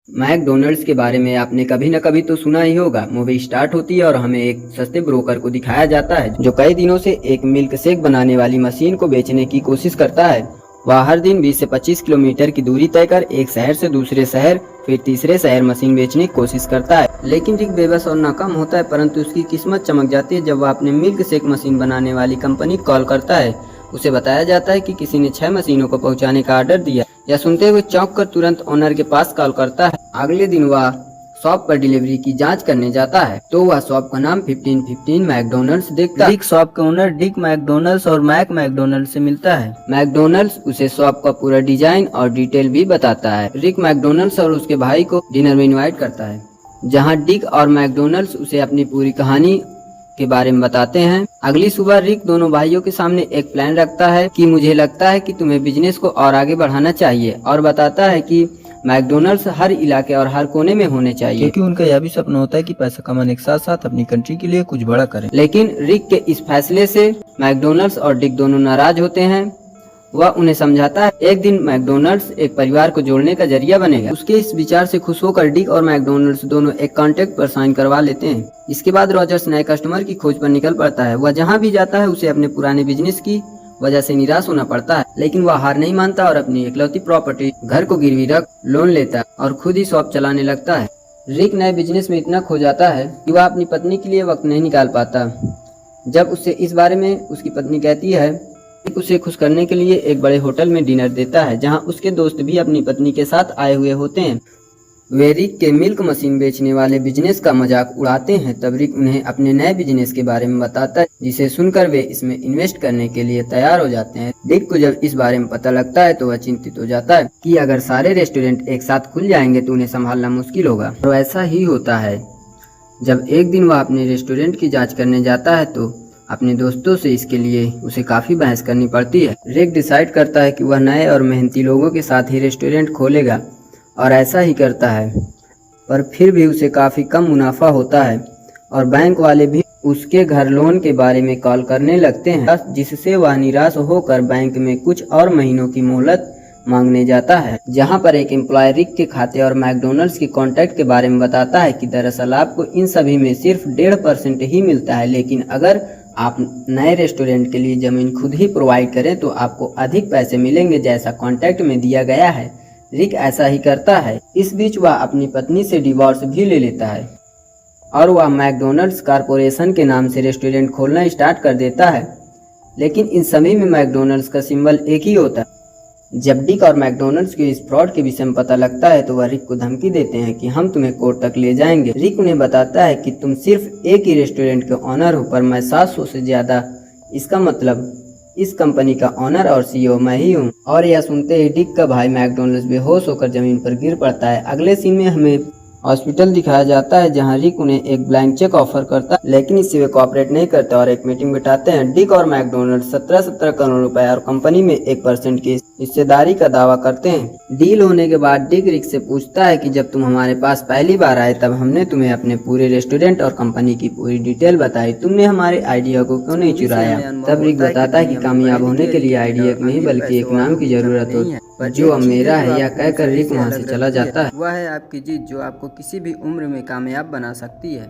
McDonald's के बारे में आपने कभी न कभी तो सुना ही होगा। मूवी स्टार्ट होती है और हमें एक सस्ते ब्रोकर को दिखाया जाता है जो कई दिनों से एक मिल्क शेक बनाने वाली मशीन को बेचने की कोशिश करता है। वह हर दिन 20 से 25 किलोमीटर की दूरी तय कर एक शहर से दूसरे शहर फिर तीसरे शहर मशीन बेचने की कोशिश करता है। लेकिन रिक बेबस और नाकाम होता है, परंतु उसकी किस्मत चमक जाती है जब वह अपने मिल्क शेक मशीन बनाने वाली कंपनी कॉल करता है। उसे बताया जाता है कि किसी ने 6 मशीनों को पहुंचाने का ऑर्डर दिया। यह सुनते हुए चौंक कर तुरंत ओनर के पास कॉल करता है। अगले दिन वह शॉप पर डिलीवरी की जांच करने जाता है तो वह शॉप का नाम 1515 मैकडोनल्ड्स देखता है। रिक शॉप के ओनर डिक मैकडोनल्ड्स और मैक मैकडोनल्ड से मिलता है। मैकडोनल्ड्स उसे शॉप का पूरा डिजाइन और डिटेल भी बताता है। रिक मैकडोनल्ड्स और उसके भाई को डिनर में इनवाइट करता है जहां डिक और मैकडोनल्ड्स उसे अपनी पूरी कहानी के बारे में बताते हैं। अगली सुबह रिक दोनों भाइयों के सामने एक प्लान रखता है कि मुझे लगता है कि तुम्हें बिजनेस को और आगे बढ़ाना चाहिए, और बताता है कि मैकडोनल्ड्स हर इलाके और हर कोने में होने चाहिए क्योंकि उनका यह भी सपना होता है कि पैसा कमाने के साथ साथ अपनी कंट्री के लिए कुछ बड़ा करें। लेकिन रिक के इस फैसले से मैकडोनल्ड्स और डिक दोनों नाराज होते हैं। वह उन्हें समझाता है एक दिन मैकडोनल्ड्स एक परिवार को जोड़ने का जरिया बनेगा। उसके इस विचार से खुश होकर डिक और मैकडोनल्ड्स दोनों एक कॉन्ट्रैक्ट पर साइन करवा लेते हैं। इसके बाद रॉजर्स नए कस्टमर की खोज पर निकल पड़ता है। वह जहाँ भी जाता है उसे अपने पुराने बिजनेस की वजह से निराश होना पड़ता है, लेकिन वह हार नहीं मानता और अपनी इकलौती प्रॉपर्टी घर को गिरवी रख लोन लेता है और खुद ही शॉप चलाने लगता है। रिक नए बिजनेस में इतना खो जाता है कि वह अपनी पत्नी के लिए वक्त नहीं निकाल पाता। जब उससे इस बारे में उसकी पत्नी कहती है, रिक उसे खुश करने के लिए एक बड़े होटल में डिनर देता है जहां उसके दोस्त भी अपनी पत्नी के साथ आए हुए होते हैं। वे रिक के मिल्क मशीन बेचने वाले बिजनेस का मजाक उड़ाते हैं। तब रिक उन्हें अपने नए बिजनेस के बारे में बताता है जिसे सुनकर वे इसमें इन्वेस्ट करने के लिए तैयार हो जाते हैं। रिक को जब इस बारे में पता लगता है तो वह चिंतित हो जाता है कि अगर सारे रेस्टोरेंट एक साथ खुल जाएंगे तो उन्हें संभालना मुश्किल होगा। और ऐसा ही होता है। जब एक दिन वह अपने रेस्टोरेंट की जाँच करने जाता है तो अपने दोस्तों से इसके लिए उसे काफी बहस करनी पड़ती है। रिक डिसाइड करता है कि वह नए और मेहनती लोगों के साथ ही रेस्टोरेंट खोलेगा और ऐसा ही करता है, पर फिर भी उसे काफी कम मुनाफा होता है और बैंक वाले भी उसके घर लोन के बारे में कॉल करने लगते हैं, जिससे वह निराश होकर बैंक में कुछ और महीनों की मोहलत मांगने जाता है। जहां पर एक एम्प्लॉय रिक के खाते और मैकडोनल्ड्स के कॉन्टैक्ट के बारे में बताता है कि दरअसल आपको इन सभी में सिर्फ 1.5% ही मिलता है, लेकिन अगर आप नए रेस्टोरेंट के लिए जमीन खुद ही प्रोवाइड करें तो आपको अधिक पैसे मिलेंगे जैसा कॉन्ट्रैक्ट में दिया गया है। रिक ऐसा ही करता है। इस बीच वह अपनी पत्नी से डिवोर्स भी ले लेता है और वह मैकडोनल्ड्स कॉरपोरेशन के नाम से रेस्टोरेंट खोलना स्टार्ट कर देता है, लेकिन इन सभी में मैकडोनल्ड्स का सिंबल एक ही होता है। जब डिक और मैकडोनल्ड्स के इस फ्रॉड के विषय में पता लगता है तो वह रिक को धमकी देते हैं कि हम तुम्हें कोर्ट तक ले जाएंगे। रिक उन्हें बताता है कि तुम सिर्फ एक ही रेस्टोरेंट के ऑनर हो, पर मैं 700 से ज्यादा, इसका मतलब इस कंपनी का ऑनर और सीईओ मैं ही हूँ। और यह सुनते ही डिक का भाई मैकडोनल्ड्स बेहोश होकर जमीन पर गिर पड़ता है। अगले सीन में हमें हॉस्पिटल दिखाया जाता है जहां रिक उन्हें एक ब्लैंक चेक ऑफर करता है, लेकिन इससे वे कोऑपरेट नहीं करते और एक मीटिंग बिठाते हैं। डिक और मैकडोनल्ड्स 17 करोड़ रुपए और कंपनी में 1% की हिस्सेदारी का दावा करते हैं। डील होने के बाद डिक रिक से पूछता है कि जब तुम हमारे पास पहली बार आए तब हमने तुम्हें अपने पूरे रेस्टोरेंट और कंपनी की पूरी डिटेल बताई, तुमने हमारे आइडिया को क्यों नहीं चुराया? तब रिक बताता है कि कामयाब होने के लिए आइडिया की नहीं बल्कि एक नाम की जरूरत होती है जो अब मेरा है। यह कहकर रिक वहाँ से चला जाता है। वह है आपकी जीत जो आपको किसी भी उम्र में कामयाब बना सकती है।